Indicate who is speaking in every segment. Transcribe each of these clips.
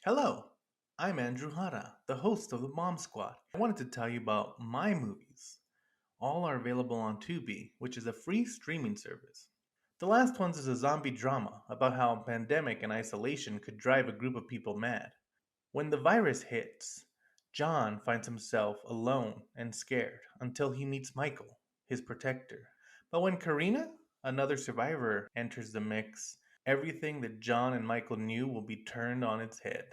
Speaker 1: Hello, I'm Andrew Hara, the host of the Bomb Squad. I wanted to tell you about my movies. All are available on Tubi, which is a free streaming service. The last one is a zombie drama about how a pandemic and isolation could drive a group of people mad. When the virus hits, John finds himself alone and scared until he meets Michael, his protector. But when Karina, another survivor, enters the mix, everything that John and Michael knew will be turned on its head.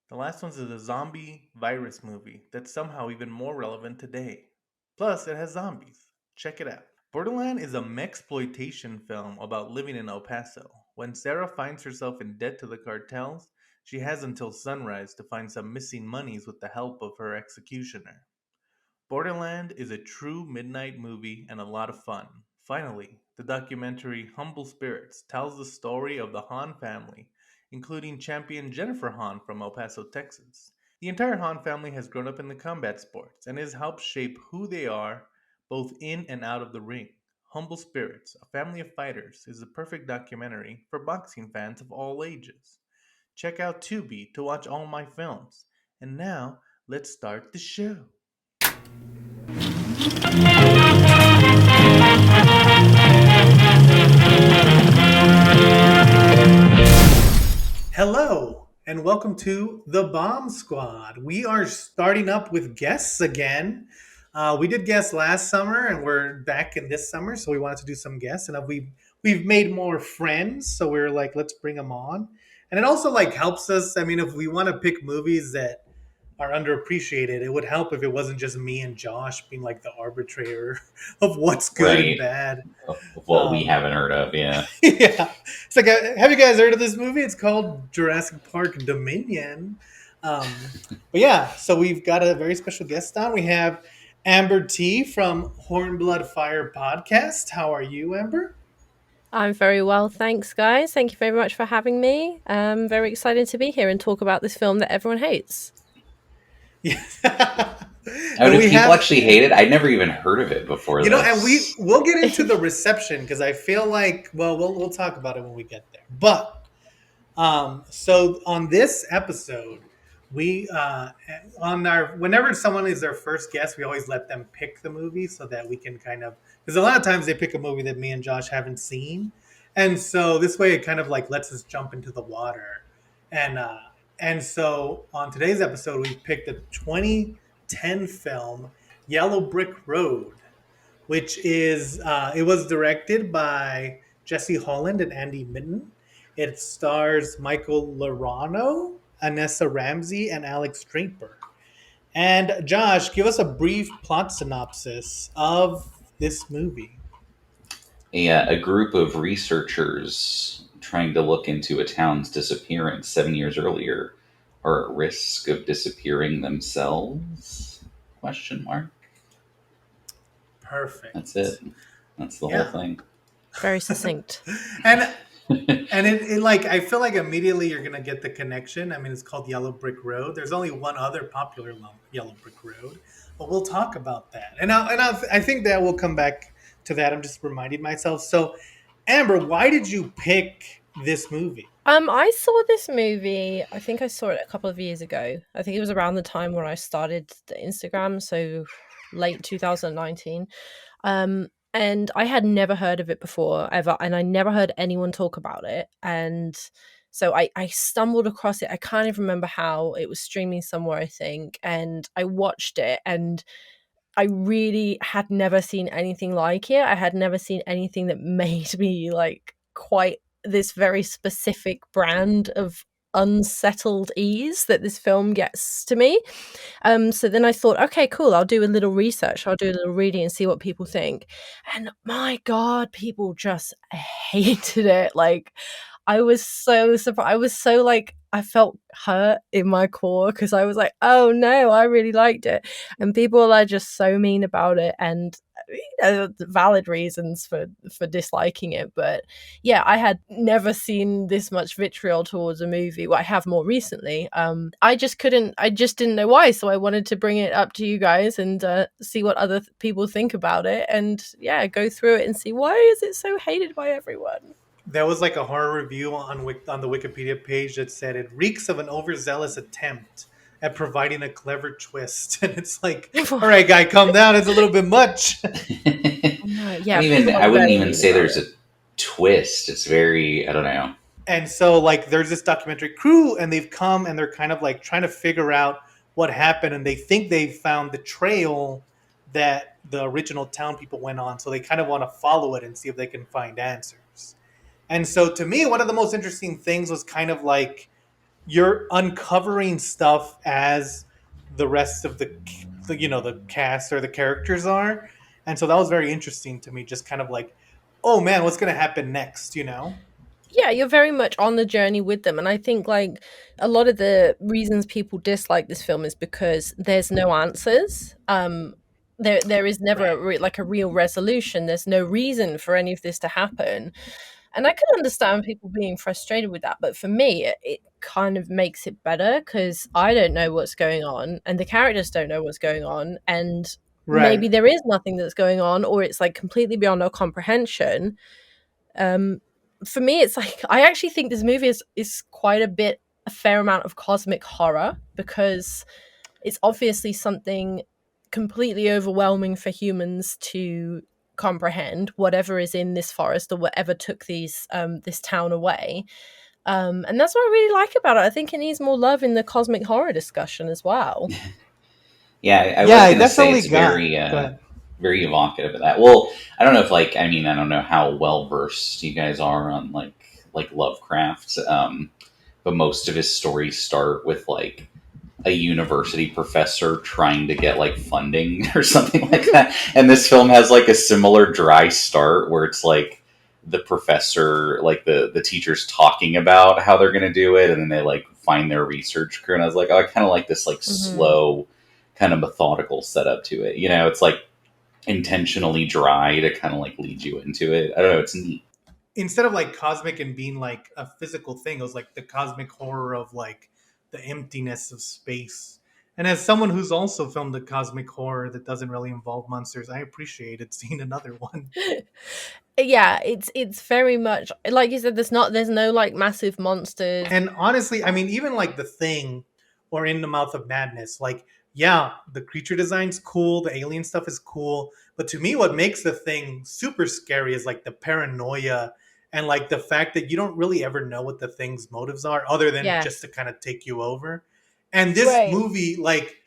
Speaker 1: The last one is a zombie virus movie that's somehow even more relevant today. Plus, it has zombies. Check it out. Borderland is a mexploitation film about living in El Paso. When Sarah finds herself in debt to the cartels, she has until sunrise to find some missing monies with the help of her executioner. Borderland is a true midnight movie and a lot of fun. Finally, the documentary Humble Spirits tells the story of the Hahn family, including champion Jennifer Hahn from El Paso, Texas. The entire Hahn family has grown up in the combat sports and has helped shape who they are both in and out of the ring. Humble Spirits, a family of fighters, is the perfect documentary for boxing fans of all ages. Check out Tubi to watch all my films. And now, let's start the show. Hello, and welcome to the Bomb Squad. We are starting up with guests again. We did guests last summer, and we're back in this summer, so we wanted to do some guests. And we've made more friends, so we are like, let's bring them on. And it also like helps us. I mean, if we want to pick movies that are underappreciated, it would help if it wasn't just me and Josh being like the arbitrator of what's good and
Speaker 2: Right.
Speaker 1: bad.
Speaker 2: Of what we
Speaker 1: Um,
Speaker 2: haven't heard of, yeah.
Speaker 1: yeah, it's like, have you guys heard of this movie? It's called Jurassic Park Dominion. Um, but yeah, so we've got a very special guest on. We have AmberT from Hornblood Fire Podcast. How are you, Amber?
Speaker 3: I'm very well, thanks, guys. Thank you very much for having me. I'm very excited to be here and talk about this film that everyone hates.
Speaker 1: Yeah.
Speaker 2: Oh,
Speaker 1: And
Speaker 2: do
Speaker 1: we
Speaker 2: people
Speaker 1: have,
Speaker 2: actually hate it? I'd never even heard of it before
Speaker 1: and
Speaker 2: this.
Speaker 1: we'll get into the reception because I feel like, well, we'll talk about it when we get there. But so on this episode, we on our whenever someone is their first guest, we always let them pick the movie so that we can kind of, because a lot of times they pick a movie that me and Josh haven't seen, and so this way it kind of like lets us jump into the water, and uh, and so on today's episode we picked the 2010 film Yellow Brick Road, which is it was directed by Jesse Holland and Andy Mitton. It stars Michael Lorano, Anessa Ramsey, and Alex Draper. And Josh, give us a brief plot synopsis of this movie.
Speaker 2: A group of researchers trying to look into a town's disappearance 7 years earlier are at risk of disappearing themselves? Question mark.
Speaker 1: Perfect.
Speaker 2: That's it. That's the
Speaker 1: Yeah.
Speaker 2: whole thing.
Speaker 3: Very succinct.
Speaker 1: And it like I feel like immediately you're gonna get the connection. I mean, it's called Yellow Brick Road. There's only one other popular Yellow Brick Road, but we'll talk about that. I think that we'll come back to that. I'm just reminding myself. So, Amber, why did you pick this movie?
Speaker 3: I saw this movie. I think I saw it a couple of years ago. I think it was around the time when I started the Instagram, so late 2019. And I had never heard of it before ever, and I never heard anyone talk about it. And so I stumbled across it. I can't even remember how. It was streaming somewhere, I think, and I watched it, and I really had never seen anything like it. I had never seen anything that made me like quite this very specific brand of unsettled ease that this film gets to me. So then I thought, okay, cool, I'll do a little research, I'll do a little reading and see what people think. And my God, people just hated it. Like, I was so surprised. I was so like, I felt hurt in my core because I was like, oh no, I really liked it. And people are just so mean about it. And valid reasons for disliking it, but yeah, I had never seen this much vitriol towards a movie. Well, I have more recently. I just didn't know why, so I wanted to bring it up to you guys and see what other people think about it, and yeah, go through it and see why is it so hated by everyone.
Speaker 1: there was like a horror review on the Wikipedia page that said it reeks of an overzealous attempt at providing a clever twist, and it's like, all right, guy, calm down. It's a little bit much.
Speaker 3: No,
Speaker 2: I
Speaker 3: yeah,
Speaker 2: even
Speaker 3: people
Speaker 2: I
Speaker 3: got
Speaker 2: wouldn't
Speaker 3: very
Speaker 2: even
Speaker 3: mean
Speaker 2: say
Speaker 3: about
Speaker 2: there's
Speaker 3: it.
Speaker 2: a twist. It's very, I don't know.
Speaker 1: And so like there's this documentary crew, and they've come and they're kind of like trying to figure out what happened, and they think they've found the trail that the original town people went on, so they kind of want to follow it and see if they can find answers. And so to me, one of the most interesting things was kind of like you're uncovering stuff as the rest of the cast or the characters are. And so that was very interesting to me, just kind of like, oh man, what's going to happen next?
Speaker 3: Yeah, you're very much on the journey with them, and I think like a lot of the reasons people dislike this film is because there's no answers. There is never
Speaker 1: Right.
Speaker 3: like a real resolution. There's no reason for any of this to happen, and I can understand people being frustrated with that. But for me, it kind of makes it better because I don't know what's going on, and the characters don't know what's going on, and
Speaker 1: Right.
Speaker 3: maybe there is nothing that's going on, or it's like completely beyond our comprehension. um for me, it's like I actually think this movie is quite a fair amount of cosmic horror, because it's obviously something completely overwhelming for humans to comprehend, whatever is in this forest or whatever took this town away. And that's what I really like about it. I think it needs more love in the cosmic horror discussion as well.
Speaker 2: Yeah, I
Speaker 1: Yeah,
Speaker 2: was
Speaker 1: I
Speaker 2: gonna say
Speaker 1: definitely
Speaker 2: it's
Speaker 1: got.
Speaker 2: very
Speaker 1: Go ahead.
Speaker 2: very evocative of that. Well, I don't know if like I mean I don't know how well versed you guys are on like Lovecraft, but most of his stories start with like a university professor trying to get like funding or something like that. And this film has like a similar dry start where it's like the professor, like the teachers talking about how they're going to do it, and then they like find their research crew. And I was like, oh, I kind of like this like
Speaker 3: Hmm.
Speaker 2: slow, kind of methodical setup to it. You know, it's like intentionally dry to kind of like lead you into it. I don't know. It's neat.
Speaker 1: Instead of like cosmic and being like a physical thing, it was like the cosmic horror of like the emptiness of space. And as someone who's also filmed a cosmic horror that doesn't really involve monsters, I appreciated seeing another one.
Speaker 3: Yeah, it's very much like you said. There's no like massive monsters.
Speaker 1: And honestly, I mean, even like The Thing or In the Mouth of Madness, like, yeah, the creature design's cool, the alien stuff is cool. But to me, what makes The Thing super scary is like the paranoia and like the fact that you don't really ever know what the thing's motives are other than just to
Speaker 3: Yes.
Speaker 1: kind of take you over. And this
Speaker 3: Right.
Speaker 1: movie, like,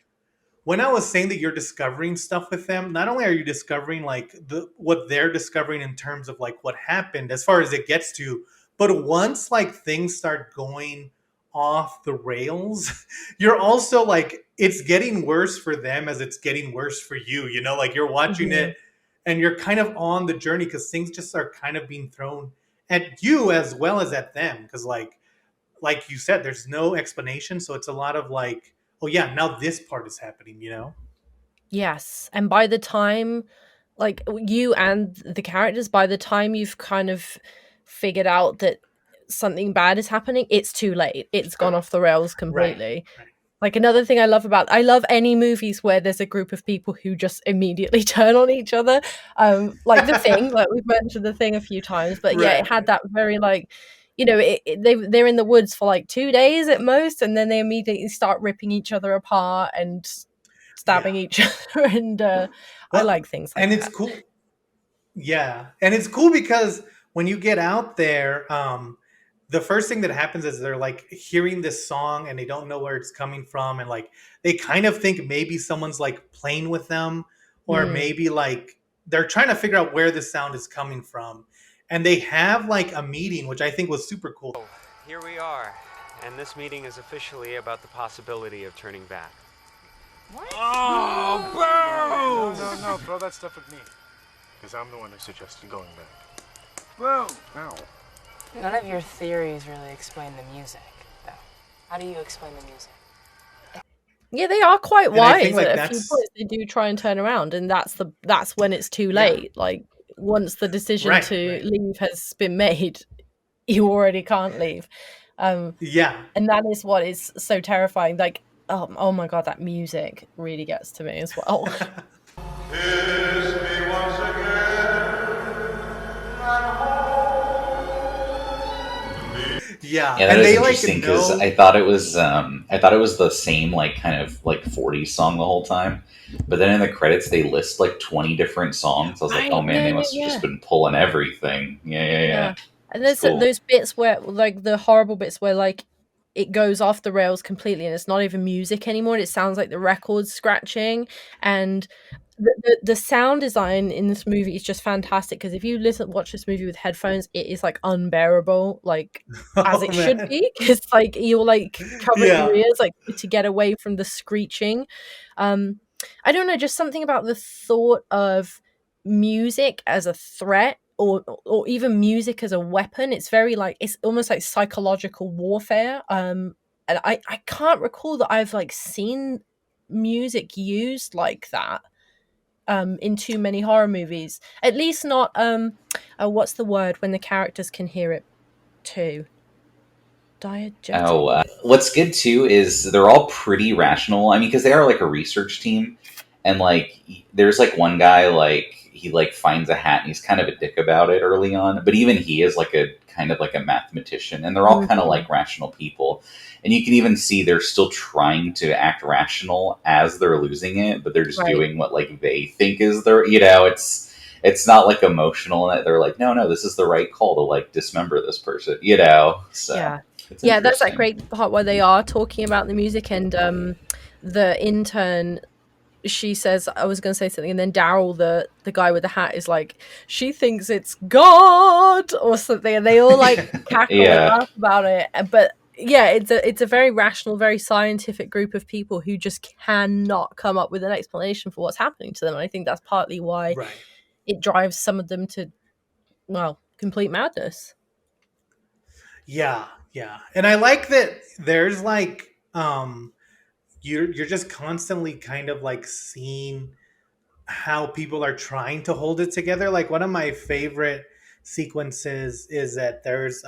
Speaker 1: when I was saying that you're discovering stuff with them, not only are you discovering like what they're discovering in terms of like what happened as far as it gets to, but once like things start going off the rails, you're also like it's getting worse for them as it's getting worse for you. Like you're watching
Speaker 3: Hmm.
Speaker 1: it and you're kind of on the journey because things just are kind of being thrown at you as well as at them. Because like you said, there's no explanation, so it's a lot of like, oh yeah, now this part is happening.
Speaker 3: Yes, and by the time, like you and the characters, by the time you've kind of figured out that something bad is happening, it's too late. It's gone off the rails
Speaker 1: Right,
Speaker 3: completely.
Speaker 1: right.
Speaker 3: Like another thing I love any movies where there's a group of people who just immediately turn on each other. Like The Thing, like we've mentioned The Thing a few times, but yeah, it
Speaker 1: Right,
Speaker 3: had that very like, they're in the woods for like 2 days at most, and then they immediately start ripping each other apart and
Speaker 1: yeah.
Speaker 3: stabbing each other, and I
Speaker 1: Well,
Speaker 3: like things like
Speaker 1: and it's
Speaker 3: that.
Speaker 1: cool. Yeah, and it's cool because when you get out there, the first thing that happens is they're like hearing this song and they don't know where it's coming from, and like they kind of think maybe someone's like playing with them, or
Speaker 3: Mm.
Speaker 1: maybe like they're trying to figure out where the sound is coming from, and they have like a meeting, which I think was super cool.
Speaker 4: Here we are, and this meeting is officially about the possibility of turning back.
Speaker 5: Oh, boo! No, throw that stuff at me. Because I'm the one who suggested going back. Boo! Ow.
Speaker 6: None of your theories really explain the music, though. How do you explain the music?
Speaker 3: Yeah, they are quite
Speaker 1: And I think
Speaker 3: wise.
Speaker 1: like
Speaker 3: At a few
Speaker 1: that's
Speaker 3: points, they do try and turn around, and that's when it's too
Speaker 1: yeah,
Speaker 3: late. Like once the decision
Speaker 1: right,
Speaker 3: to
Speaker 1: right,
Speaker 3: leave has been made, you already can't leave. Um,
Speaker 1: yeah.
Speaker 3: and that is what is so terrifying. Like, oh my god, that music really gets to me as well.
Speaker 7: Kiss me once again, and hold
Speaker 1: Yeah,
Speaker 2: Yeah, that
Speaker 1: and
Speaker 2: is
Speaker 1: they like
Speaker 2: interesting because
Speaker 1: know.
Speaker 2: I thought it was the same like kind of like 40s song the whole time, but then in the credits they list like 20 different songs. I was like,
Speaker 3: Right.
Speaker 2: oh man,
Speaker 3: No,
Speaker 2: they
Speaker 3: no,
Speaker 2: must have just
Speaker 3: yeah.
Speaker 2: been pulling everything. Yeah, yeah, yeah.
Speaker 3: Yeah. And
Speaker 2: It's
Speaker 3: there's
Speaker 2: cool.
Speaker 3: those bits where, like, the horrible bits where, like, it goes off the rails completely and it's not even music anymore. It sounds like the record's scratching. And the sound design in this movie is just fantastic because if you watch this movie with headphones, it is like unbearable, like as
Speaker 1: Oh
Speaker 3: it should
Speaker 1: man.
Speaker 3: be, because like you're like covering your
Speaker 1: Yeah.
Speaker 3: ears like to get away from the screeching. Um, I don't know, just something about the thought of music as a threat or even music as a weapon. It's very like it's almost like psychological warfare. And I can't recall that I've like seen music used like that in too many horror movies. At least not what's the word when the characters can hear it too? Diegetic?
Speaker 2: Oh, what's good too is they're all pretty rational. I mean, because they are like a research team, and like there's like one guy like he like finds a hat and he's kind of a dick about it early on, but even he is like a kind of like a mathematician, and they're all kind of
Speaker 3: Mhm.
Speaker 2: like rational people, and you can even see they're still trying to act rational as they're losing it, but they're just
Speaker 3: Right.
Speaker 2: doing what like they think is their it's not like emotional, and they're like no, this is the right call to like dismember this person, so.
Speaker 3: Yeah.
Speaker 2: It's
Speaker 3: Yeah, that's that
Speaker 2: interesting.
Speaker 3: great part where they are talking about the music and the intern she says I was going to say something and then Daryl the guy with the hat is like she thinks it's God or something and they all like cackle and
Speaker 2: Yeah,
Speaker 3: laugh about it but yeah it's a very rational very scientific group of people who just cannot come up with an explanation for what's happening to them and I think that's partly why
Speaker 1: Right.
Speaker 3: it drives some of them to well complete madness.
Speaker 1: Yeah. Yeah. And I like that there's like you're just constantly kind of like seeing how people are trying to hold it together. Like one of my favorite sequences is that there's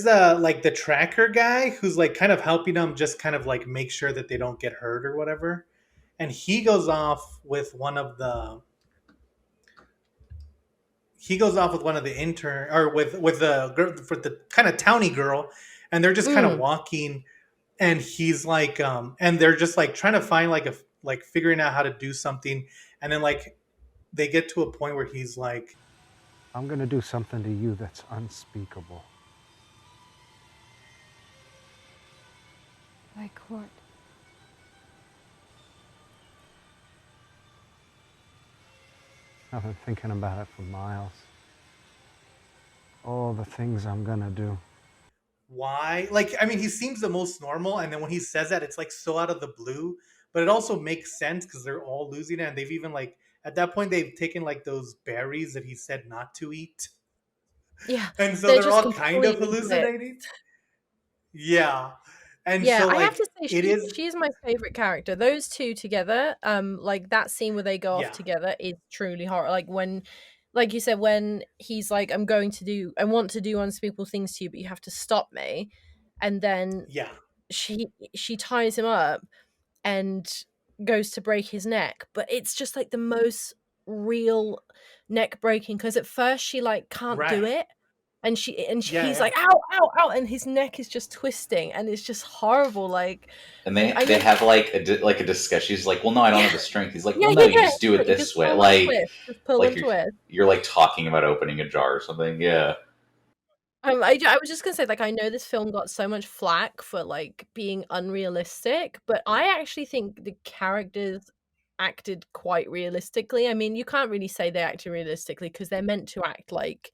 Speaker 1: like the tracker guy who's like kind of helping them just kind of like make sure that they don't get hurt or whatever. And he goes off with one of the intern or with the girl for the kind of towny girl and they're just kind of
Speaker 3: Mm.
Speaker 1: walking and he's like and they're just like trying to find like figuring out how to do something and then like they get to a point where he's like
Speaker 5: I'm gonna do something to you that's unspeakable.
Speaker 7: Like what?
Speaker 5: I've been thinking about it for miles. All the things I'm gonna do.
Speaker 1: why like I mean he seems the most normal and then when he says that it's like so out of the blue but it also makes sense because they're all losing it and they've even like at that point they've taken like those berries that he said not to eat
Speaker 3: Yeah,
Speaker 1: and so
Speaker 3: they're
Speaker 1: they're
Speaker 3: just
Speaker 1: all kind of
Speaker 3: completely blitzed.
Speaker 1: hallucinating. Yeah. And
Speaker 3: Yeah,
Speaker 1: so
Speaker 3: I have
Speaker 1: like
Speaker 3: to say
Speaker 1: it is
Speaker 3: she's my favorite character. Those two together, like that scene where they go off
Speaker 1: yeah.
Speaker 3: together is truly horror. Like when, like you said, when he's like, I want to do unspeakable things to you, but you have to stop me," and then
Speaker 1: Yeah.
Speaker 3: she she ties him up and goes to break his neck, but it's just like the most real neck breaking because at first she like can't do
Speaker 1: Right.
Speaker 3: it and
Speaker 1: Yeah,
Speaker 3: he's
Speaker 1: yeah.
Speaker 3: like ow ow ow and his neck is just twisting and it's just horrible like
Speaker 2: and
Speaker 3: I
Speaker 2: they
Speaker 3: know
Speaker 2: have like like a discussion. She's like, "Well, no, I don't
Speaker 3: yeah
Speaker 2: have the strength." He's like,
Speaker 3: yeah
Speaker 2: "Well, no,
Speaker 3: yeah
Speaker 2: you
Speaker 3: yeah
Speaker 2: just do it
Speaker 3: you just
Speaker 2: this way."
Speaker 3: pull and twist just pull
Speaker 2: Like
Speaker 3: and twist.
Speaker 2: you're like talking about opening a jar or something. Yeah,
Speaker 3: I was just gonna say, like, I know this film got so much flack for like being unrealistic, but I actually think the characters acted quite realistically. I mean, you can't really say they acted realistically because they're meant to act like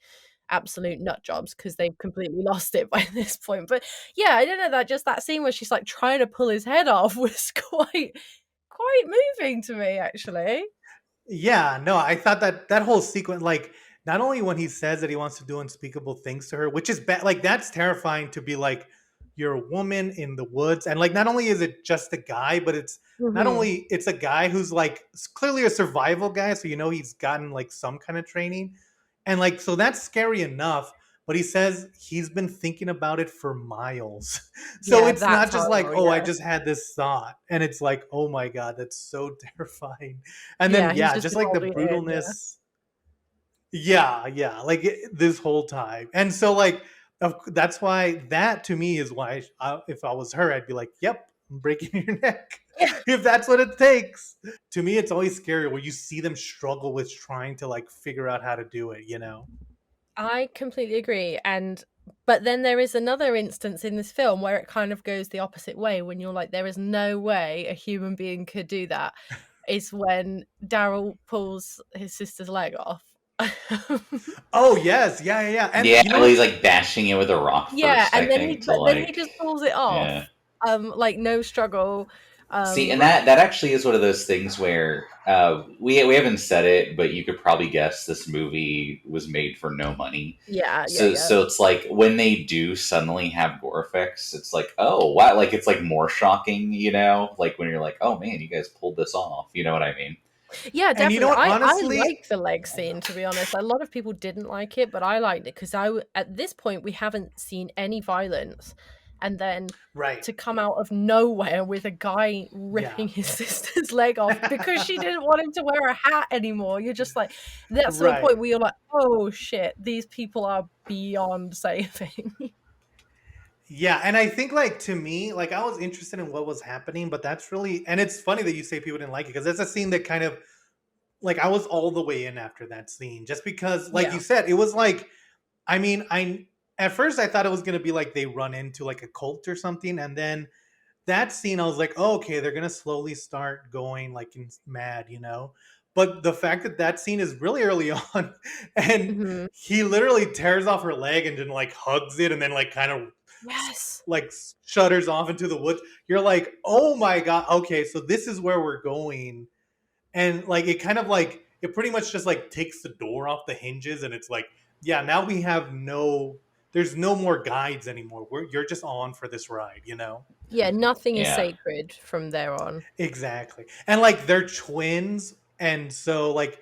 Speaker 3: absolute nut jobs because they've completely lost it by this point. But yeah, I don't know that just that scene where she's like trying to pull his head off was quite moving to me, actually.
Speaker 1: Yeah, no, I thought that that whole sequence, like, not only when he says that he wants to do unspeakable things to her, which is bad, like, that's terrifying to be like, you're a woman in the woods. And, like, not only is it just a guy, but it's not
Speaker 3: Hmm.
Speaker 1: only, it's a guy who's, like, clearly a survival guy. So, you know, he's gotten, like, some kind of training. And, like, so that's scary enough. But he says he's been thinking about it for miles. So
Speaker 3: Yeah,
Speaker 1: it's
Speaker 3: that's
Speaker 1: not just like,
Speaker 3: horrible.
Speaker 1: oh, I
Speaker 3: Yeah,
Speaker 1: just had this thought. And it's like, oh my God, that's so terrifying. And then
Speaker 3: yeah, he's
Speaker 1: yeah,
Speaker 3: just
Speaker 1: just
Speaker 3: been
Speaker 1: like the
Speaker 3: holding it in. Yeah.
Speaker 1: brutalness. Yeah, yeah, like this whole time. And so like That's why that to me is why if I was her, I'd be like, "Yep, I'm breaking your neck." If that's what it takes. To me, it's always scary when you see them struggle with trying to like figure out how to do it. You know?
Speaker 3: I completely agree. But then there is another instance in this film where it kind of goes the opposite way when you're like, there is no way a human being could do that. Is when Daryl pulls his sister's leg off.
Speaker 1: Oh yes, yeah, yeah, yeah. And
Speaker 2: Yeah,
Speaker 1: you know
Speaker 2: well, he's
Speaker 1: what's
Speaker 2: like bashing it with a rock
Speaker 3: Yeah,
Speaker 2: first, I
Speaker 3: and then
Speaker 2: think, to
Speaker 3: then he
Speaker 2: like,
Speaker 3: just pulls it off.
Speaker 2: yeah.
Speaker 3: Like no struggle.
Speaker 2: See, and
Speaker 3: Um
Speaker 2: that actually is one of those things where we haven't said it, but you could probably guess this movie was made for no money.
Speaker 3: yeah, yeah,
Speaker 2: So
Speaker 3: yeah.
Speaker 2: so it's like when they do suddenly have gore effects, it's like, oh wow, like it's like more shocking, you know, like when you're like, oh man, you guys pulled this off, you know what I mean?
Speaker 3: Yeah,
Speaker 1: and you know
Speaker 3: definitely.
Speaker 1: what?
Speaker 3: I
Speaker 1: Honestly,
Speaker 3: like the leg scene, to be honest. A lot of people didn't like it, but I liked it because at this point we haven't seen any violence, and then
Speaker 1: right?
Speaker 3: to come out of nowhere with a guy
Speaker 1: Yeah,
Speaker 3: ripping his sister's leg off because she didn't want him to wear a hat anymore. You're just like, that's the
Speaker 1: right.
Speaker 3: point where you're like, oh shit, these people are beyond saving.
Speaker 1: Yeah, and I think like to me, like I was interested in what was happening, but that's really and it's funny that you say people didn't like it because that's a scene that kind of like I was all the way in after that scene just because like
Speaker 3: Yeah.
Speaker 1: you said, it was like I mean, I at first I thought it was gonna be like they run into like a cult or something, and then that scene I was like, oh, okay, they're gonna slowly start going like in mad, you know. But the fact that that scene is really early on, and
Speaker 3: Hmm.
Speaker 1: he literally tears off her leg and then like hugs it, and then like kind of
Speaker 3: Yes.
Speaker 1: like shudders off into the woods. You're like, oh my god, okay, so this is where we're going, and like it kind of like it pretty much just like takes the door off the hinges, and it's like, yeah, now we have there's no more guides anymore. You're just on for this ride, you know.
Speaker 3: Yeah, nothing is
Speaker 2: Yeah.
Speaker 3: sacred from there on.
Speaker 1: Exactly, and like they're twins, and so like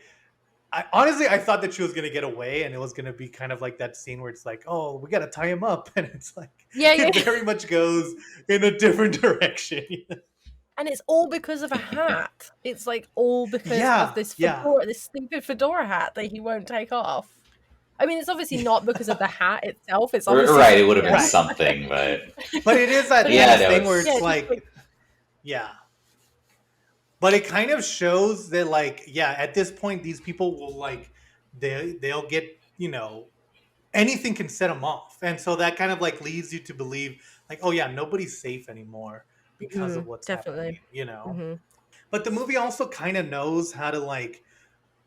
Speaker 1: I thought that she was gonna get away, and it was gonna be kind of like that scene where it's like, oh, we gotta tie him up, and it's like
Speaker 3: Yeah, yeah.
Speaker 1: it very much goes in a different direction.
Speaker 3: And it's all because of a hat. It's like all because of
Speaker 1: Yeah,
Speaker 3: this
Speaker 1: yeah,
Speaker 3: fedora, this stupid fedora hat that he won't take off. I mean, it's obviously not because of the hat itself. It's obviously
Speaker 2: Right, it would have been
Speaker 1: right.
Speaker 2: something, but
Speaker 1: But it is that
Speaker 3: But
Speaker 1: kind
Speaker 2: yeah,
Speaker 1: of
Speaker 2: no,
Speaker 1: thing where
Speaker 3: yeah,
Speaker 1: it's
Speaker 2: it's
Speaker 3: just like,
Speaker 1: like, yeah, but it kind of shows that like, yeah, at this point, these people will like they'll get anything can set them off, and so that kind of like leads you to believe like, oh yeah, nobody's safe anymore because of what's
Speaker 3: definitely.
Speaker 1: happening, you know.
Speaker 3: Hmm.
Speaker 1: But the movie also kind of knows how to like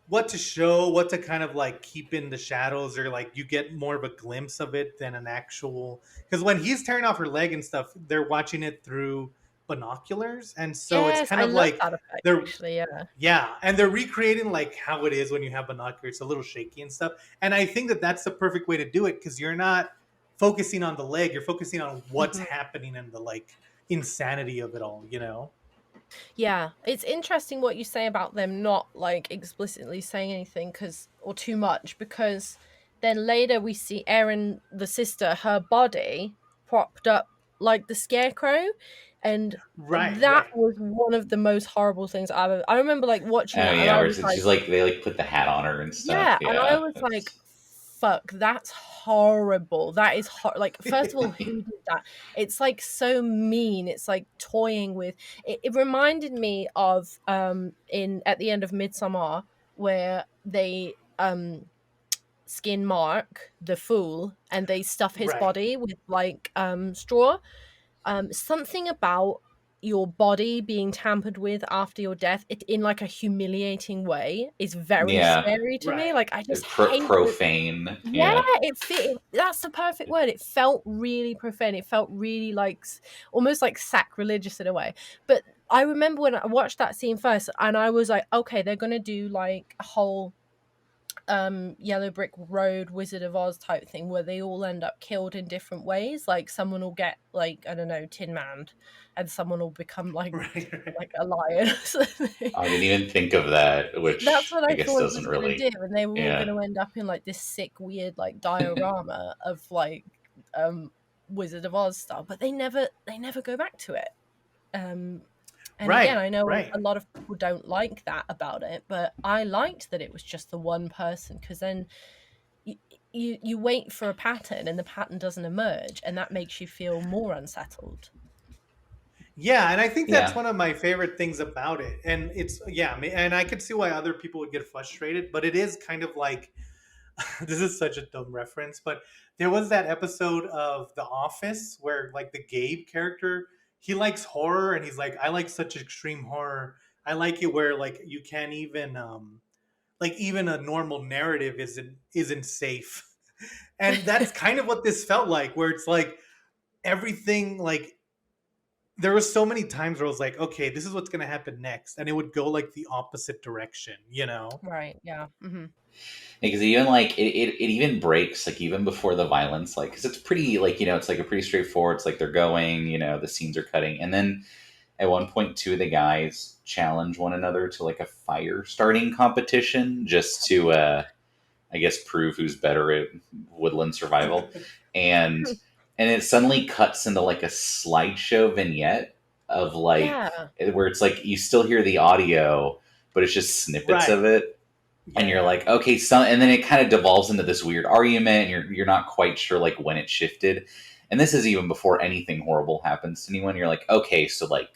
Speaker 1: what to show, what to kind of like keep in the shadows, or like you get more of a glimpse of it than an actual. Because when he's tearing off her leg and stuff, they're watching it through binoculars, and so it's
Speaker 3: Yes,
Speaker 1: kind
Speaker 3: I
Speaker 1: of
Speaker 3: love
Speaker 1: like
Speaker 3: that effect,
Speaker 1: they're
Speaker 3: actually. Yeah.
Speaker 1: yeah, and they're recreating like how it is when you have binoculars. It's a little shaky and stuff, and I think that that's the perfect way to do it because you're not focusing on the leg, you're focusing on what's
Speaker 3: Mhm.
Speaker 1: happening and the like insanity of it all, you know.
Speaker 3: Yeah, it's interesting what you say about them not like explicitly saying anything or too much because then later we see Erin, the sister, her body propped up like the scarecrow, and
Speaker 1: Right,
Speaker 3: that
Speaker 1: right.
Speaker 3: was one of the most horrible things I've ever. I remember like watching
Speaker 2: oh
Speaker 3: that and
Speaker 2: yeah,
Speaker 3: I
Speaker 2: where
Speaker 3: was like,
Speaker 2: she's like they like put the hat on her and stuff.
Speaker 3: yeah, and I
Speaker 2: Yeah,
Speaker 3: was like,
Speaker 2: it's
Speaker 3: fuck, that's horrible. That is like, first of all, who did that? It's like so mean. It's like toying with it reminded me of in at the end of Midsummer where they skin Mark the fool and they stuff his
Speaker 1: Right.
Speaker 3: body with like straw. Something about your body being tampered with after your death in like a humiliating way is very
Speaker 2: yeah,
Speaker 3: scary to me.
Speaker 1: Right.
Speaker 3: Like I just hate it.
Speaker 2: profane.
Speaker 3: Yeah,
Speaker 2: Yeah,
Speaker 3: that's the perfect word. It felt really profane. It felt really like almost like sacrilegious in a way. But I remember when I watched that scene first and I was like, okay, they're gonna do like a whole Yellow Brick Road Wizard of Oz type thing where they all end up killed in different ways. Like someone will get like, I don't know, Tin Man, and someone will become like
Speaker 1: Right, right.
Speaker 3: a lion or something.
Speaker 2: I didn't even think of that,
Speaker 3: That's
Speaker 2: which
Speaker 3: what
Speaker 2: I
Speaker 3: I
Speaker 2: guess
Speaker 3: thought it
Speaker 2: doesn't
Speaker 3: was gonna do,
Speaker 2: really.
Speaker 3: and they were all
Speaker 2: Yeah,
Speaker 3: gonna end up in like this sick, weird like diorama of like Wizard of Oz style, but they never go back to it. And again,
Speaker 1: Right,
Speaker 3: I know
Speaker 1: right.
Speaker 3: a lot of people don't like that about it, but I liked that it was just the one person because then you wait for a pattern and the pattern doesn't emerge, and that makes you feel more unsettled.
Speaker 1: Yeah, and I think that's
Speaker 2: Yeah.
Speaker 1: one of my favorite things about it. And and I could see why other people would get frustrated, but it is kind of like this is such a dumb reference, but there was that episode of The Office where like the Gabe character, he likes horror and he's like, I like such extreme horror. I like it where like you can't even like even a normal narrative isn't safe. And that's kind of what this felt like, where it's like everything like there were so many times where I was like, okay, this is what's gonna happen next, and it would go like the opposite direction, you know?
Speaker 3: Right. Yeah. Mm-hmm.
Speaker 2: Because even like it even breaks like even before the violence, like because it's pretty like it's like a pretty straightforward. It's like they're going, the scenes are cutting, and then at one point, two of the guys challenge one another to like a fire starting competition just to, I guess, prove who's better at woodland survival, and it suddenly cuts into like a slideshow vignette of like
Speaker 3: Yeah.
Speaker 2: where it's like you still hear the audio, but it's just snippets
Speaker 1: Right.
Speaker 2: of it. And you're like, okay, and then it kind of devolves into this weird argument, and you're not quite sure like when it shifted. And this is even before anything horrible happens to anyone. You're like, okay, so like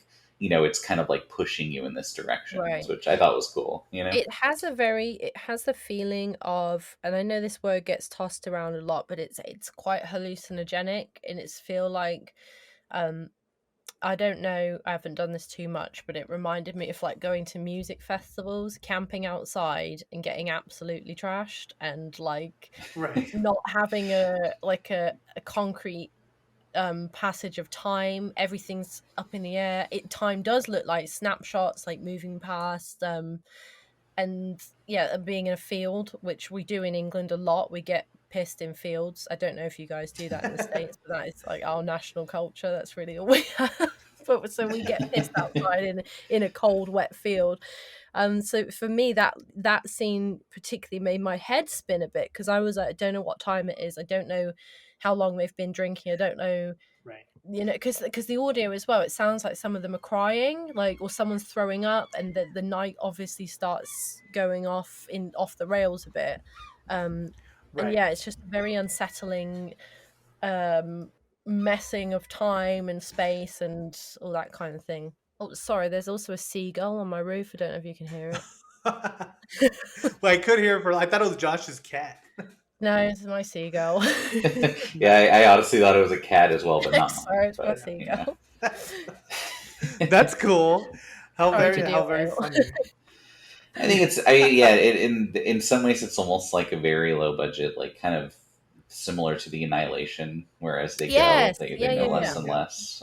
Speaker 2: it's kind of like pushing you in this direction,
Speaker 3: Right.
Speaker 2: which I thought was cool.
Speaker 3: It has the feeling of, and I know this word gets tossed around a lot, but it's quite hallucinogenic, and it's feel like, I don't know, I haven't done this too much, but it reminded me of like going to music festivals, camping outside and getting absolutely trashed, and like
Speaker 1: Right.
Speaker 3: not having a concrete passage of time. Everything's up in the air. Time does look like snapshots, like moving past, and yeah, being in a field, which we do in England a lot. We get pissed in fields. I don't know if you guys do that in the States, but that is like our national culture. That's really all we have. But so we get pissed outside in a cold, wet field. So for me, that scene particularly made my head spin a bit, because I was like, I don't know what time it is. I don't know how long they've been drinking. I don't know,
Speaker 1: Right.
Speaker 3: because the audio as well, it sounds like some of them are crying, like, or someone's throwing up, and the night obviously starts going off the rails a bit. And
Speaker 1: Right.
Speaker 3: yeah, it's just very unsettling, messing of time and space and all that kind of thing. Oh, sorry, there's also a seagull on my roof. I don't know if you can hear it.
Speaker 1: Well, I could hear it I thought it was Josh's cat.
Speaker 3: No, it's my seagull.
Speaker 2: Yeah, I honestly thought it was a cat as well, but not
Speaker 3: Sorry, it's my
Speaker 2: but,
Speaker 3: seagull.
Speaker 1: That's cool. How
Speaker 3: Sorry to
Speaker 1: very
Speaker 3: derail.
Speaker 1: funny.
Speaker 2: I think in some ways it's almost like a very low budget, like kind of similar to the Annihilation, whereas they
Speaker 3: Yes.
Speaker 2: they
Speaker 3: Yeah,
Speaker 2: know
Speaker 3: yeah,
Speaker 2: less
Speaker 3: yeah.
Speaker 2: and less.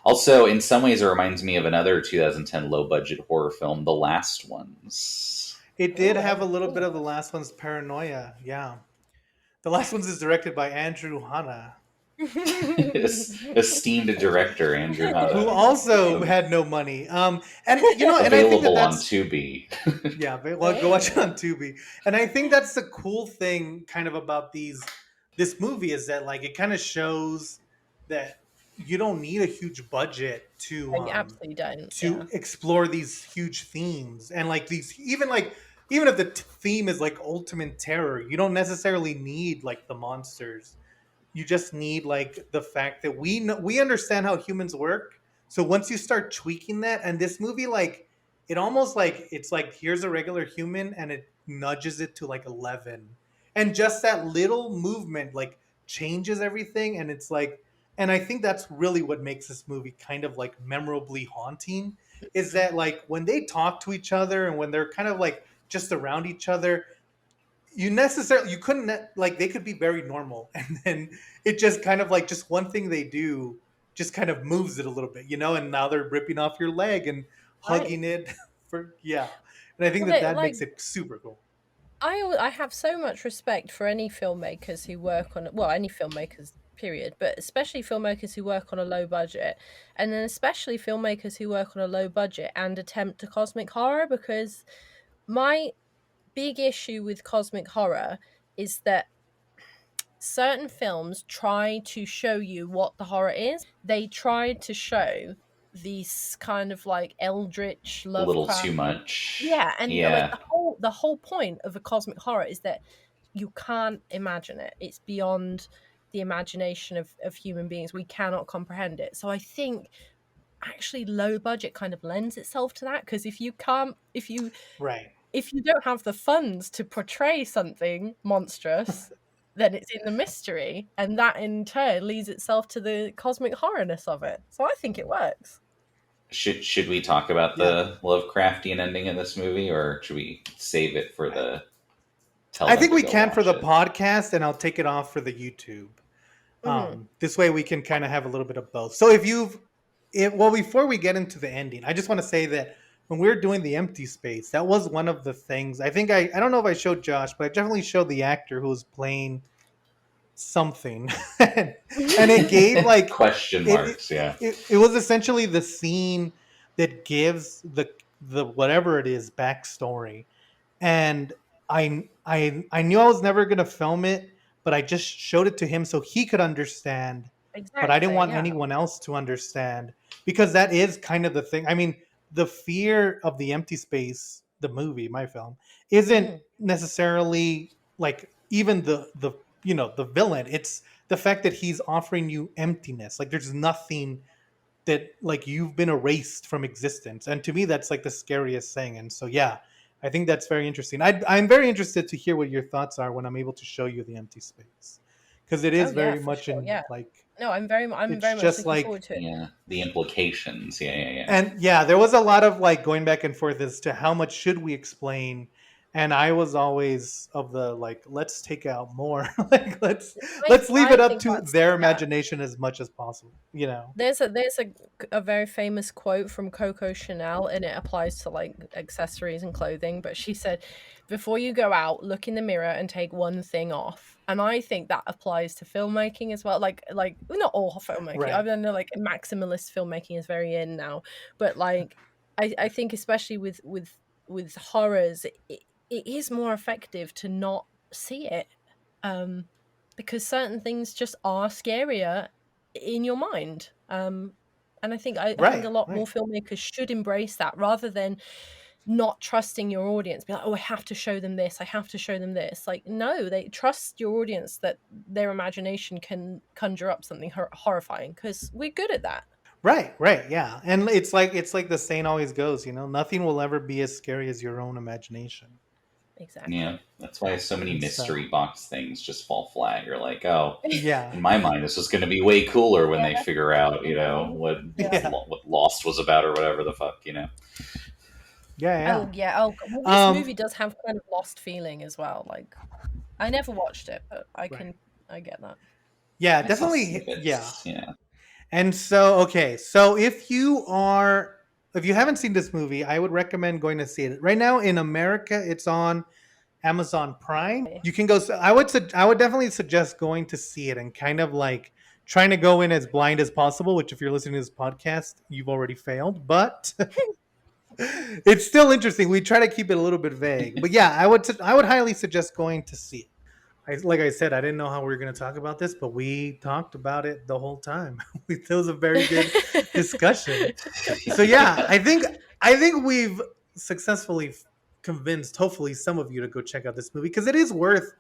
Speaker 2: Also, in some ways, it reminds me of another 2010 low budget horror film, The Last Ones.
Speaker 1: It did
Speaker 3: Ooh, I
Speaker 1: have a
Speaker 3: haven't
Speaker 1: little
Speaker 3: seen
Speaker 1: bit of
Speaker 3: that.
Speaker 1: the last one's paranoia. Yeah. The last one's is directed by Andrew Hanna,
Speaker 2: Esteemed director Andrew
Speaker 1: who
Speaker 2: Hanna.
Speaker 1: also had no money. And and I think
Speaker 2: Available on
Speaker 1: that's
Speaker 2: Tubi.
Speaker 1: yeah, well, go watch it on Tubi. And I think that's the cool thing kind of about this movie is that like it kind of shows that you don't need a huge budget
Speaker 3: You absolutely don't.
Speaker 1: to
Speaker 3: Yeah.
Speaker 1: explore these huge themes, and like these even if the theme is like ultimate terror, you don't necessarily need like the monsters. You just need like the fact that we understand how humans work. So once you start tweaking that, and this movie like it almost like it's like here's a regular human and it nudges it to like 11, and just that little movement like changes everything, and it's like, and I think that's really what makes this movie kind of like memorably haunting, is that like when they talk to each other and when they're kind of like just around each other, you couldn't like they could be very normal, and then it just kind of like just one thing they do just kind of moves it a little bit, and now they're ripping off your leg and
Speaker 3: Right.
Speaker 1: hugging it for yeah, and I think
Speaker 3: Well,
Speaker 1: that
Speaker 3: like,
Speaker 1: makes it super cool.
Speaker 3: I have so much respect for any filmmakers who work on, well, any filmmakers period, but especially filmmakers who work on a low budget, and then especially filmmakers who work on a low budget and attempt a cosmic horror, because my big issue with cosmic horror is that certain films try to show you what the horror is. They try to show these kind of like eldritch
Speaker 2: A little
Speaker 3: Lovecraft.
Speaker 2: too much.
Speaker 3: Yeah, and like
Speaker 2: Yeah.
Speaker 3: the whole point of a cosmic horror is that you can't imagine it. It's beyond the imagination of human beings. We cannot comprehend it. So I think actually low budget kind of lends itself to that, because if you
Speaker 1: Right.
Speaker 3: don't have the funds to portray something monstrous, then it's in the mystery, and that in turn leads itself to the cosmic horrorness of it. So I think it works.
Speaker 2: Should we talk about
Speaker 1: Yeah.
Speaker 2: the Lovecraftian ending of this movie, or should we save it for the tell
Speaker 1: I
Speaker 2: them
Speaker 1: think
Speaker 2: to
Speaker 1: we
Speaker 2: go
Speaker 1: can for
Speaker 2: watch
Speaker 1: the
Speaker 2: it?
Speaker 1: podcast, and I'll take it off for the YouTube.
Speaker 3: Mhm.
Speaker 1: This way we can kind of have a little bit of both. So well, before we get into the ending, I just want to say that when we were doing the empty space, that was one of the things. I think I don't know if I showed Josh, but I definitely showed the actor who was playing something, and it gave like
Speaker 2: Question
Speaker 1: it, it
Speaker 2: marks, yeah.
Speaker 1: it was essentially the scene that gives the whatever it is backstory. And I knew I was never gonna film it, but I just showed it to him so he could understand. But I didn't
Speaker 3: Exactly,
Speaker 1: want
Speaker 3: yeah.
Speaker 1: anyone else to understand, because that is kind of the thing. I mean, the fear of the empty space, the movie, my film, isn't
Speaker 3: Mhm.
Speaker 1: necessarily like even the the villain. It's the fact that he's offering you emptiness. Like there's nothing that like you've been erased from existence, and to me that's like the scariest thing. And so yeah, I think that's very interesting. I'm very interested to hear what your thoughts are when I'm able to show you the empty space, because it
Speaker 3: Oh
Speaker 1: is
Speaker 3: yeah,
Speaker 1: very
Speaker 3: for
Speaker 1: much
Speaker 3: sure.
Speaker 1: in
Speaker 3: Yeah.
Speaker 1: like
Speaker 3: No, I'm
Speaker 1: it's
Speaker 3: very much
Speaker 1: just
Speaker 3: looking
Speaker 1: like.
Speaker 3: forward to it.
Speaker 2: Yeah, the implications. Yeah.
Speaker 1: And yeah, there was a lot of like going back and forth as to how much should we explain, and I was always of the like, let's take out more. Like let's leave
Speaker 3: I
Speaker 1: it up
Speaker 3: think
Speaker 1: to
Speaker 3: that's
Speaker 1: their
Speaker 3: yeah.
Speaker 1: imagination as much as possible, you know.
Speaker 3: There's a very famous quote from Coco Chanel, and it applies to like accessories and clothing. But she said, "Before you go out, look in the mirror and take one thing off." And I think that applies to filmmaking as well. Like not all filmmaking. I
Speaker 1: Right.
Speaker 3: know like maximalist filmmaking is very in now, but like I think especially with horrors, it is more effective to not see it. Um, because certain things just are scarier in your mind. And I think a
Speaker 1: Right.
Speaker 3: lot more
Speaker 1: Right.
Speaker 3: filmmakers should embrace that rather than not trusting your audience. Be like, oh, I have to show them this. I have to show them this. Like, no, they trust your audience that their imagination can conjure up something horrifying, because we're good at that.
Speaker 1: Right, right, yeah. And it's like the saying always goes, nothing will ever be as scary as your own imagination.
Speaker 2: Yeah,
Speaker 3: Exactly.
Speaker 2: that's why so many
Speaker 1: And so,
Speaker 2: mystery box things just fall flat. You're like, oh,
Speaker 1: yeah.
Speaker 2: in my mind, this is going to be way cooler when they
Speaker 3: Yeah.
Speaker 2: figure out, what
Speaker 3: Yeah.
Speaker 1: Yeah.
Speaker 2: what Lost was about or whatever the fuck,
Speaker 1: Yeah,
Speaker 3: Oh yeah. Oh, well, this
Speaker 1: yeah.
Speaker 3: movie does have kind of lost feeling as well. Like, I never watched it, but
Speaker 1: Right.
Speaker 3: I get that.
Speaker 1: Yeah,
Speaker 2: I saw
Speaker 1: definitely, yeah.
Speaker 2: snippets. Yeah,
Speaker 1: And so, okay, so if you haven't seen this movie, I would recommend going to see it. Right now in America, it's on Amazon Prime. You can go. I would definitely suggest going to see it and kind of like trying to go in as blind as possible. Which, if you're listening to this podcast, you've already failed. But it's still interesting. We try to keep it a little bit vague. But yeah, I would highly suggest going to see it. Like I said, I didn't know how we were going to talk about this, but we talked about it the whole time. It was a very good discussion. So yeah, I think we've successfully convinced, hopefully, some of you to go check out this movie, because it is worth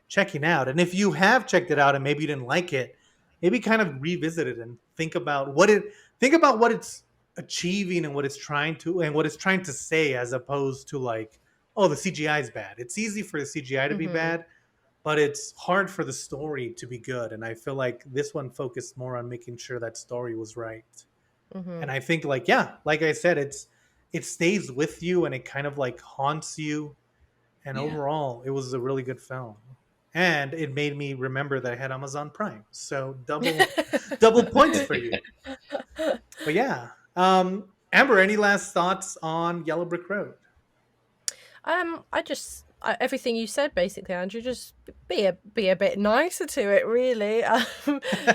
Speaker 1: checking out. And if you have checked it out and maybe you didn't like it, maybe kind of revisit it and think about what it's achieving and what it's trying to say, as opposed to like, oh, the CGI is bad. It's easy for the CGI to be
Speaker 3: Mhm.
Speaker 1: bad, but it's hard for the story to be good. And I feel like this one focused more on making sure that story was right. And
Speaker 3: Mhm.
Speaker 1: I think like, yeah, like I said, it stays with you and it kind of like haunts you. And
Speaker 2: yeah.
Speaker 1: overall, it was a really good film. And it made me remember that I had Amazon Prime. So double points for you. But yeah. Amber, any last thoughts on Yellow Brick Road?
Speaker 3: Everything you said basically, Andrew. Just be a bit nicer to it, really.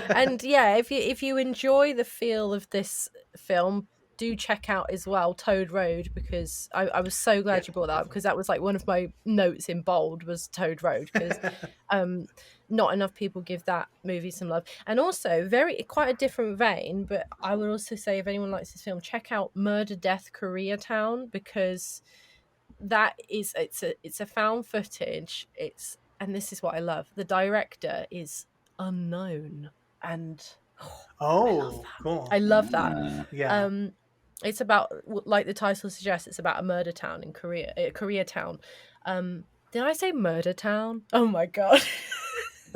Speaker 3: And yeah, if you enjoy the feel of this film, do check out as well Toad Road, because I was so glad
Speaker 1: Yeah,
Speaker 3: you brought that up,
Speaker 1: definitely.
Speaker 3: because that was like one of my notes in bold was Toad Road, because not enough people give that movie some love. And also quite a different vein, but I would also say if anyone likes this film, check out Murder Death Koreatown, because it's a found footage. It's and this is what I love, the director is unknown, and
Speaker 1: Oh, cool.
Speaker 3: I love that.
Speaker 1: Yeah.
Speaker 3: It's about, like the title suggests, it's about a murder town in Korea, Koreatown. Did I say murder town? Oh my god.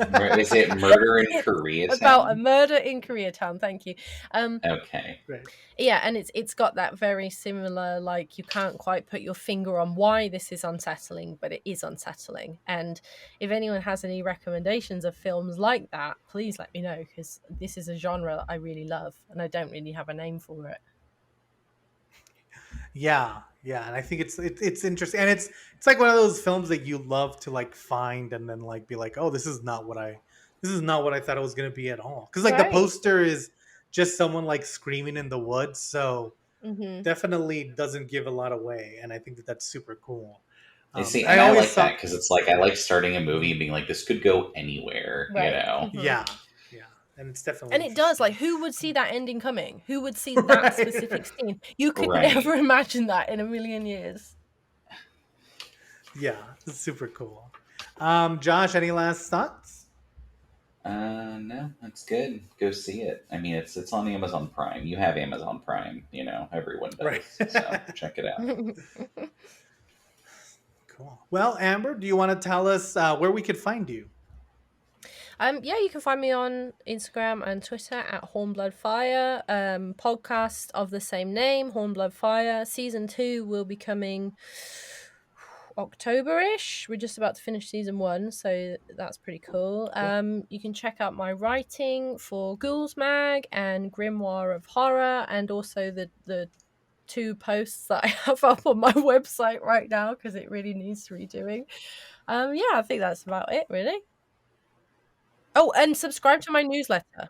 Speaker 2: Is it Murder in
Speaker 3: It's
Speaker 2: Koreatown?
Speaker 3: about a murder in Koreatown. Thank you.
Speaker 2: Okay.
Speaker 1: Right.
Speaker 3: Yeah, and it's got that very similar, like, you can't quite put your finger on why this is unsettling, but it is unsettling. And if anyone has any recommendations of films like that, please let me know, because this is a genre that I really love, and I don't really have a name for it.
Speaker 1: Yeah, and I think it's interesting, and it's like one of those films that you love to like find and then like be like, oh, this is not what I thought it was gonna be at all. Because like the
Speaker 3: Right.
Speaker 1: poster is just someone like screaming in the woods, so
Speaker 3: Mm-hmm.
Speaker 1: definitely doesn't give a lot away, and I think that that's super cool.
Speaker 2: You see,
Speaker 1: I
Speaker 2: and I
Speaker 1: always
Speaker 2: like that because it's like I like starting a movie and being like, this could go anywhere,
Speaker 3: Right.
Speaker 2: you know?
Speaker 3: Mhm.
Speaker 1: Yeah, and it's definitely
Speaker 3: And it does, like,
Speaker 1: interesting.
Speaker 3: who would see that ending coming? Who would see that
Speaker 1: Right.
Speaker 3: specific scene? You could
Speaker 2: Right.
Speaker 3: never imagine that in a million years.
Speaker 1: Yeah, it's super cool. Josh, any last thoughts?
Speaker 2: No, that's good. Go see it. I mean, it's on Amazon Prime. You have Amazon Prime, you know, everyone does.
Speaker 1: Right.
Speaker 2: So check it out.
Speaker 1: Cool. Well, Amber, do you want to tell us where we could find you?
Speaker 3: Yeah, you can find me on Instagram and Twitter at HornbloodFire. Podcast of the same name, HornbloodFire. Season 2 will be coming October-ish. We're just about to finish season 1, so that's pretty cool. You can check out my writing for Ghouls Mag and Grimoire of Horror, and also the 2 posts that I have up on my website right now, because it really needs redoing. Yeah, I think that's about it, really. Oh, and subscribe to my newsletter.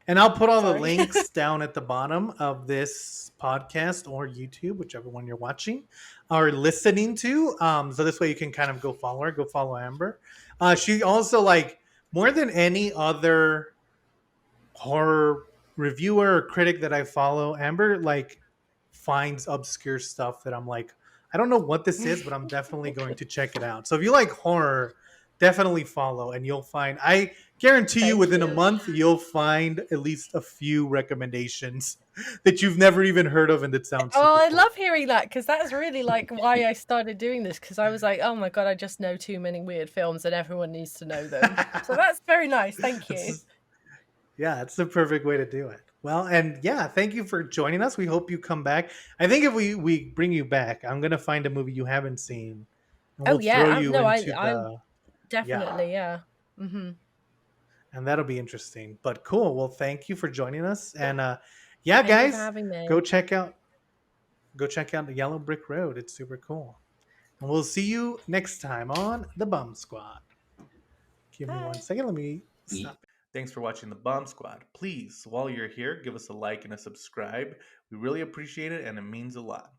Speaker 1: And I'll put all the
Speaker 3: Sorry.
Speaker 1: links down at the bottom of this podcast or YouTube, whichever one you're watching or listening to. So this way you can kind of go follow her, go follow Amber. She also, like, more than any other horror reviewer or critic that I follow, Amber like finds obscure stuff that I'm like, I don't know what this is, but I'm definitely going to check it out. So if you like horror, definitely follow, and you'll find, I guarantee you, within a month, you'll find at least a few recommendations that you've never even heard of and that sound super
Speaker 3: I
Speaker 1: cool.
Speaker 3: love hearing that, because that's really like why I started doing this, because I was like, oh my god, I just know too many weird films and everyone needs to know them. So that's very nice. Thank you.
Speaker 1: Yeah, it's the perfect way to do it. Well, and yeah, thank you for joining us. We hope you come back. I think if we bring you back, I'm gonna find a movie you haven't seen, and we'll throw you into the
Speaker 3: definitely, yeah. Mm-hmm.
Speaker 1: And that'll be interesting. But cool. Well, thank you for joining us. And
Speaker 3: Thank
Speaker 1: yeah,
Speaker 3: you
Speaker 1: guys,
Speaker 3: for having me.
Speaker 1: go check out the Yellow Brick Road. It's super cool. And we'll see you next time on the Bum Squad. Give me 1 second. Let me stop. Thanks for watching the Bomb Squad. Please, while you're here, give us a like and a subscribe. We really appreciate it, and it means a lot.